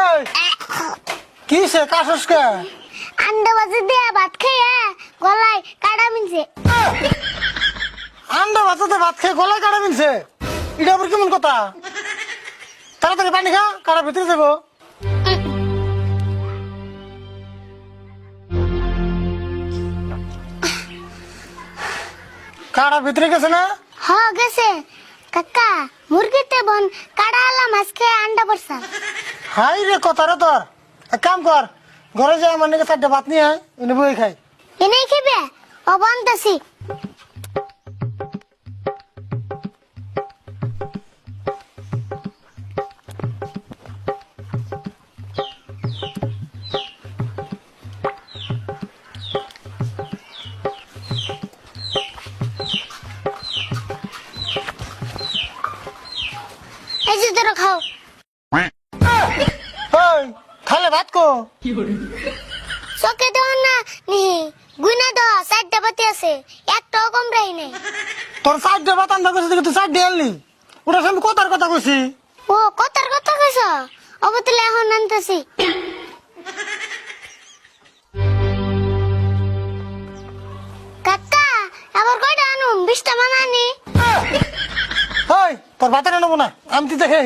এই কি সে কাশস কে? আন্ডা বাজে দিয়ে ভাত খেয়ে গলায় কাটা মিনছে। আন্ডা ভাতে ভাত খেয়ে গলায় কাটা মিলছে, এটা আবার কেমন কথা? তাড়াতাড়ি পানি খা, কাটা ভিতরে যাবো। কাটা ভিতরে গেছে না? হ গেছে কাকা, মুরগিতে বন কাটা আলা মাছ খেয়ে আন্ডা পড়ছা। হাই রে কথা রে তোর। এক কাম কর, ঘরে যা আমার নাকি 4টা ভাত নিয়ে আয়, এনে বই খাই। এনেই খেবে ও বনতাছি। এই যে ধরো খাও। ওই খালে ভাত কো? চকে দেও না নি, গুনা দাও 4টা বাতি আছে, একটাও কম রাই নাই। তোর 4টা ভাত আনতে গেছে তুই 4টা আনলি, ওটা আমি কথার কথা কইছি। ও কথার কথা কইছ, অবতলে এখন আনতাছি। কাকা আবার কয়টা আনুম? 20টা মানানি। ওই তোর ভাতের নেবো না, আমি তুই দেখে